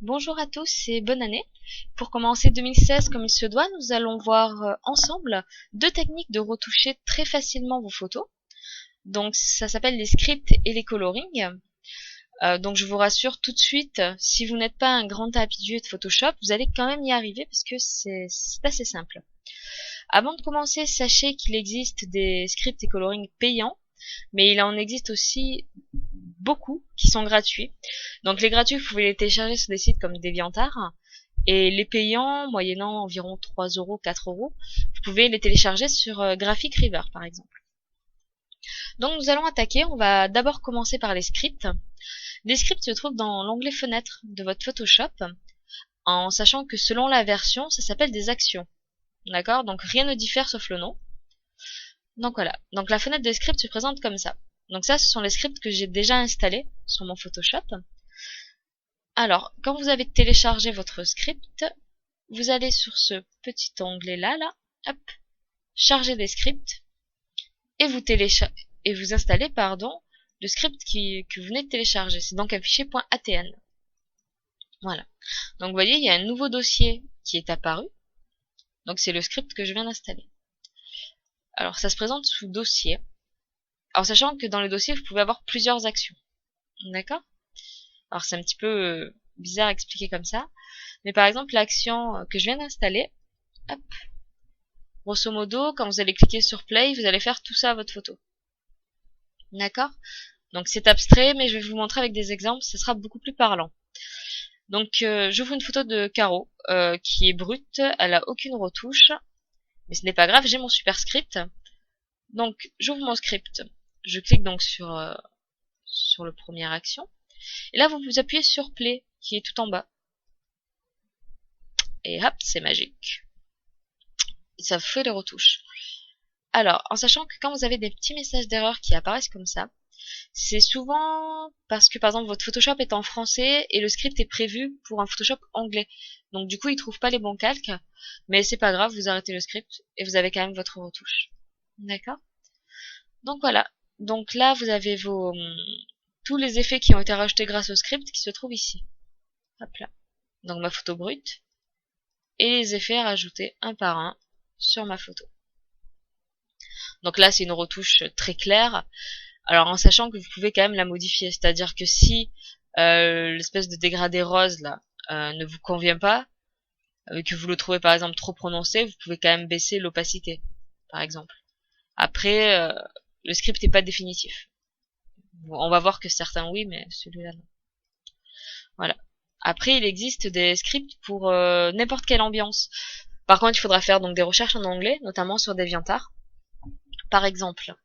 Bonjour à tous et bonne année. Pour commencer 2016 comme il se doit, nous allons voir ensemble deux techniques de retoucher très facilement vos photos. Donc ça s'appelle les scripts et les colorings. Donc je vous rassure tout de suite, si vous n'êtes pas un grand habitué de Photoshop, vous allez quand même y arriver parce que c'est assez simple. Avant de commencer, sachez qu'il existe des scripts et colorings payants, mais il en existe aussi beaucoup qui sont gratuits. Donc les gratuits, vous pouvez les télécharger sur des sites comme DeviantArt, et les payants, moyennant environ 3 euros, 4 euros, vous pouvez les télécharger sur Graphic River par exemple. Donc nous allons attaquer, on va d'abord commencer par les scripts. Les scripts se trouvent dans l'onglet fenêtre de votre Photoshop, en sachant que selon la version, ça s'appelle des actions. D'accord? Donc rien ne diffère sauf le nom. Donc voilà. Donc la fenêtre des scripts se présente comme ça. Donc ça, ce sont les scripts que j'ai déjà installés sur mon Photoshop. Alors, quand vous avez téléchargé votre script, vous allez sur ce petit onglet là, hop, charger des scripts, et vous installez, le script que vous venez de télécharger. C'est donc un fichier .atn. Voilà. Donc vous voyez, il y a un nouveau dossier qui est apparu. Donc c'est le script que je viens d'installer. Alors ça se présente sous dossier. En sachant que dans le dossier, vous pouvez avoir plusieurs actions. D'accord? Alors c'est un petit peu bizarre à expliquer comme ça. Mais par exemple, l'action que je viens d'installer, hop, grosso modo, quand vous allez cliquer sur play, vous allez faire tout ça à votre photo. D'accord? Donc c'est abstrait, mais je vais vous montrer avec des exemples, ce sera beaucoup plus parlant. Donc j'ouvre une photo de Caro qui est brute, elle a aucune retouche, mais ce n'est pas grave, j'ai mon super script. Donc j'ouvre mon script, je clique donc sur le première action, et là vous appuyez sur play qui est tout en bas. Et hop, c'est magique. Et ça fait les retouches. Alors, en sachant que quand vous avez des petits messages d'erreur qui apparaissent comme ça, c'est souvent parce que par exemple votre Photoshop est en français et le script est prévu pour un Photoshop anglais. Donc du coup il trouve pas les bons calques, mais c'est pas grave, vous arrêtez le script et vous avez quand même votre retouche. D'accord? Donc voilà. Donc là vous avez tous les effets qui ont été rajoutés grâce au script qui se trouvent ici. Hop là. Donc ma photo brute et les effets rajoutés un par un sur ma photo. Donc là c'est une retouche très claire. Alors en sachant que vous pouvez quand même la modifier, c'est-à-dire que si l'espèce de dégradé rose là ne vous convient pas, que vous le trouvez par exemple trop prononcé, vous pouvez quand même baisser l'opacité, par exemple. Après, le script n'est pas définitif. On va voir que certains oui, mais celui-là non. Voilà. Après, il existe des scripts pour n'importe quelle ambiance. Par contre, il faudra faire donc des recherches en anglais, notamment sur DeviantArt. Par exemple,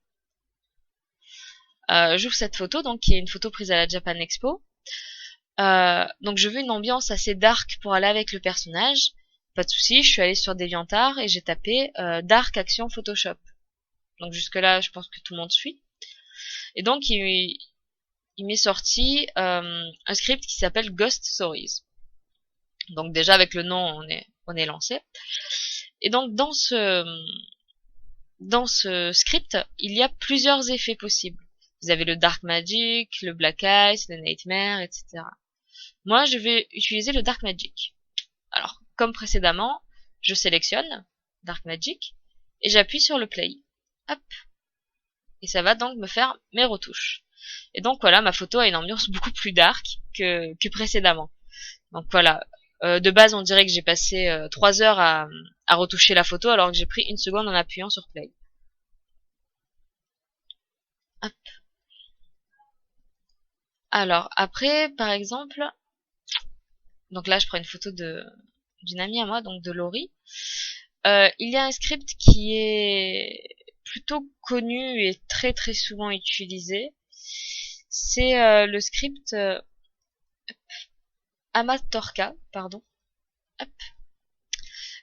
j'ouvre cette photo, donc qui est une photo prise à la Japan Expo. Donc je veux une ambiance assez dark pour aller avec le personnage. Pas de souci, je suis allée sur DeviantArt et j'ai tapé Dark Action Photoshop. Donc jusque là, je pense que tout le monde suit. Et donc il m'est sorti un script qui s'appelle Ghost Stories. Donc déjà avec le nom, on est lancé. Et donc dans ce script, il y a plusieurs effets possibles. Vous avez le Dark Magic, le Black Ice, le Nightmare, etc. Moi, je vais utiliser le Dark Magic. Alors, comme précédemment, je sélectionne Dark Magic et j'appuie sur le play. Hop. Et ça va donc me faire mes retouches. Et donc voilà, ma photo a une ambiance beaucoup plus dark que précédemment. Donc voilà, de base on dirait que j'ai passé 3 heures à retoucher la photo alors que j'ai pris 1 seconde en appuyant sur play. Hop. Alors après, par exemple, donc là je prends une photo d'une amie à moi, donc de Laurie. Il y a un script qui est plutôt connu et très très souvent utilisé. C'est le script Amatorka, pardon. Hop.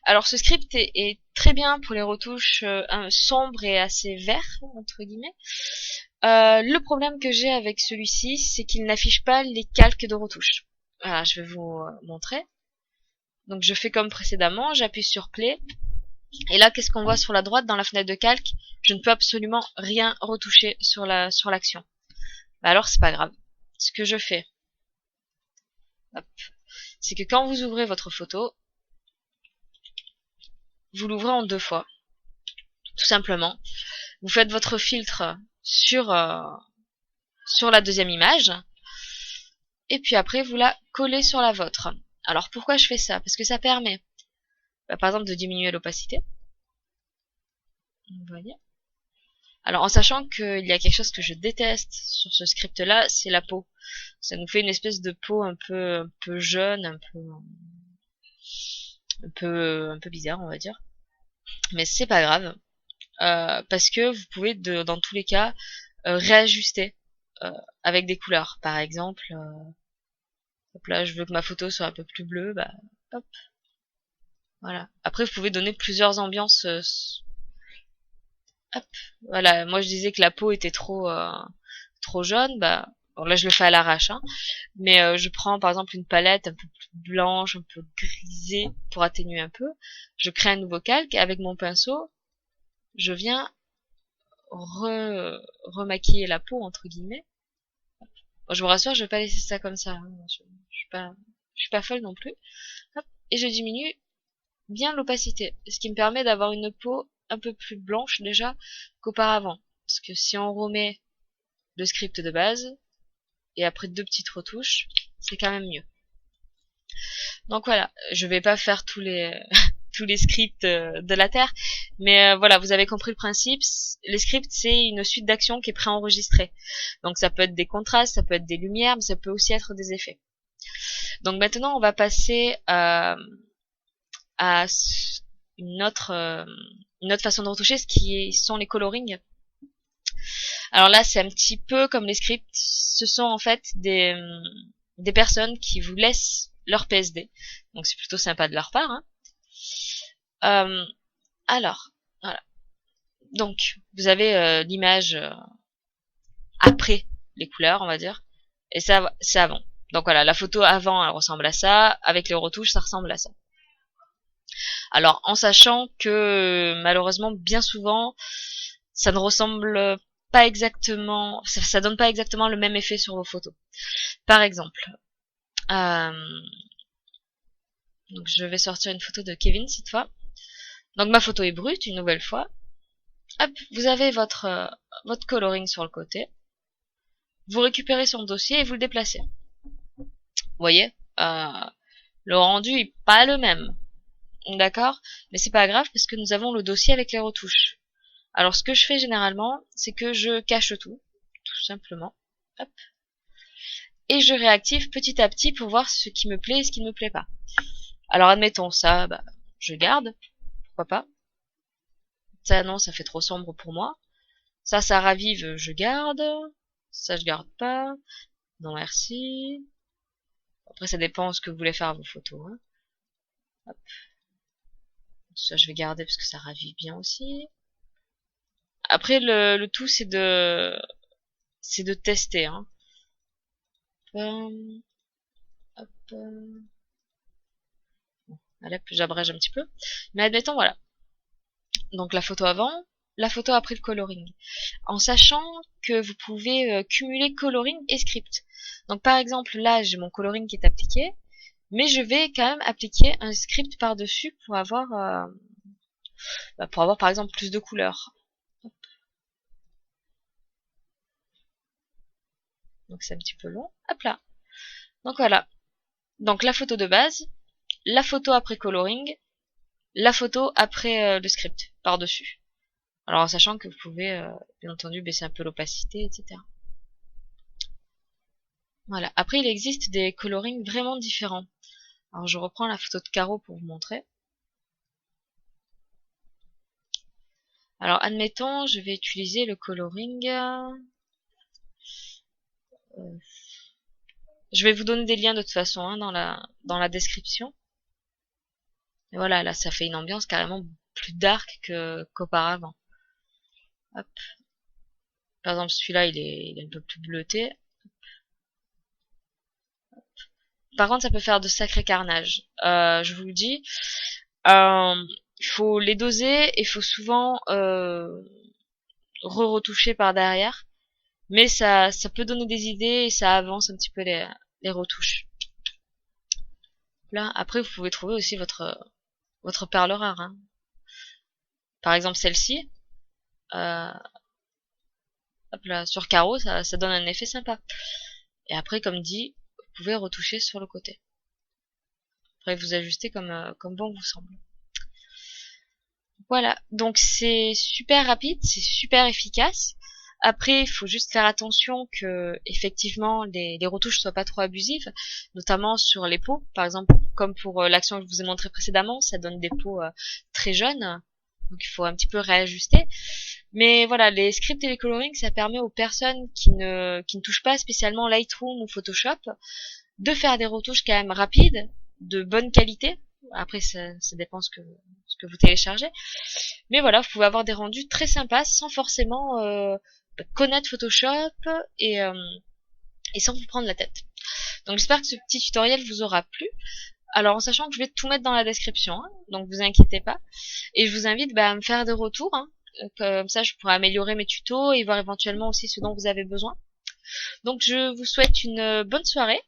Alors ce script est très bien pour les retouches sombres et assez verts, entre guillemets. Le problème que j'ai avec celui-ci, c'est qu'il n'affiche pas les calques de retouche. Voilà, je vais vous montrer. Donc je fais comme précédemment, j'appuie sur play. Et là, qu'est-ce qu'on voit sur la droite dans la fenêtre de calque? Je ne peux absolument rien retoucher sur l'action. Bah alors c'est pas grave. Ce que je fais, hop, c'est que quand vous ouvrez votre photo, vous l'ouvrez en 2 fois, tout simplement. Vous faites votre filtre sur la deuxième image, et puis après vous la collez sur la vôtre. Alors pourquoi je fais ça? Parce que ça permet, par exemple, de diminuer l'opacité. Vous voyez? Alors en sachant qu'il y a quelque chose que je déteste sur ce script là, c'est la peau. Ça nous fait une espèce de peau un peu jaune, un peu bizarre, on va dire. Mais c'est pas grave, parce que vous pouvez dans tous les cas réajuster avec des couleurs. Par exemple, hop là, je veux que ma photo soit un peu plus bleue, bah hop, voilà. Après vous pouvez donner plusieurs ambiances. Hop, voilà. Moi je disais que la peau était trop jaune, bah bon, là je le fais à l'arrache, hein. Mais je prends par exemple une palette un peu plus blanche, un peu grisée pour atténuer un peu. Je crée un nouveau calque et avec mon pinceau, je viens remaquiller la peau entre guillemets. Bon, je vous rassure, je vais pas laisser ça comme ça, hein. Je suis pas folle non plus. Hop, et je diminue bien l'opacité, ce qui me permet d'avoir une peau un peu plus blanche déjà qu'auparavant. Parce que si on remet le script de base et après 2 petites retouches, c'est quand même mieux. Donc voilà, je vais pas faire tous les tous les scripts de la Terre, mais voilà, vous avez compris le principe. Les scripts, c'est une suite d'actions qui est préenregistrée. Donc ça peut être des contrastes, ça peut être des lumières, mais ça peut aussi être des effets. Donc maintenant, on va passer à une autre façon de retoucher, sont les colorings. Alors là, c'est un petit peu comme les scripts. Ce sont en fait des personnes qui vous laissent leur PSD. Donc c'est plutôt sympa de leur part, hein. Alors, voilà. Donc, vous avez l'image après les couleurs, on va dire. Et ça, c'est avant. Donc voilà, la photo avant, elle ressemble à ça. Avec les retouches, ça ressemble à ça. Alors, en sachant que malheureusement, bien souvent, ça ne ressemble pas exactement, ça donne pas exactement le même effet sur vos photos. Par exemple, donc je vais sortir une photo de Kevin cette fois. Donc ma photo est brute, une nouvelle fois. Hop, vous avez votre coloring sur le côté. Vous récupérez son dossier et vous le déplacez. Vous voyez, le rendu est pas le même. D'accord? Mais c'est pas grave parce que nous avons le dossier avec les retouches. Alors ce que je fais généralement, c'est que je cache tout simplement. Hop. Et je réactive petit à petit pour voir ce qui me plaît et ce qui ne me plaît pas. Alors admettons ça, bah, je garde, pourquoi pas. Ça non, ça fait trop sombre pour moi. Ça ravive, je garde. Ça je garde pas. Non merci. Après ça dépend de ce que vous voulez faire à vos photos, hein. Hop. Ça je vais garder parce que ça ravive bien aussi. Après le tout c'est de tester, hein. Hop. Bon, allez, j'abrège un petit peu. Mais admettons, voilà. Donc la photo avant, la photo après le coloring. En sachant que vous pouvez cumuler coloring et script. Donc par exemple, là j'ai mon coloring qui est appliqué, mais je vais quand même appliquer un script par-dessus pour avoir par exemple plus de couleurs. Hop. Donc c'est un petit peu long. Hop là. Donc voilà. Donc la photo de base, la photo après coloring, la photo après le script par-dessus. Alors en sachant que vous pouvez bien entendu baisser un peu l'opacité, etc. Voilà. Après il existe des colorings vraiment différents. Alors je reprends la photo de Caro pour vous montrer. Alors admettons, je vais utiliser le coloring. Je vais vous donner des liens de toute façon, hein, dans la description. Et voilà, là ça fait une ambiance carrément plus dark qu'auparavant. Hop. Par exemple celui-là il est un peu plus bleuté. Par contre ça peut faire de sacrés carnages. Je vous le dis. Il faut les doser et il faut souvent retoucher par derrière. Mais ça peut donner des idées et ça avance un petit peu les retouches. Là, après, vous pouvez trouver aussi votre perle rare, hein. Par exemple, celle-ci, euh, hop là, sur carreau, ça donne un effet sympa. Et après, comme dit, vous pouvez retoucher sur le côté. Après, vous ajustez comme bon vous semble. Voilà, donc c'est super rapide, c'est super efficace. Après, il faut juste faire attention que effectivement les retouches soient pas trop abusives, notamment sur les peaux. Par exemple, comme pour l'action que je vous ai montré précédemment, ça donne des peaux très jeunes, donc il faut un petit peu réajuster. Mais voilà, les scripts et les colorings, ça permet aux personnes qui ne touchent pas spécialement Lightroom ou Photoshop de faire des retouches quand même rapides, de bonne qualité. Après, ça dépend ce que vous téléchargez. Mais voilà, vous pouvez avoir des rendus très sympas sans forcément connaître Photoshop et, euh, et sans vous prendre la tête. Donc j'espère que ce petit tutoriel vous aura plu. Alors en sachant que je vais tout mettre dans la description, hein, donc vous inquiétez pas. Et je vous invite à me faire des retours, hein, comme ça je pourrai améliorer mes tutos et voir éventuellement aussi ce dont vous avez besoin. Donc je vous souhaite une bonne soirée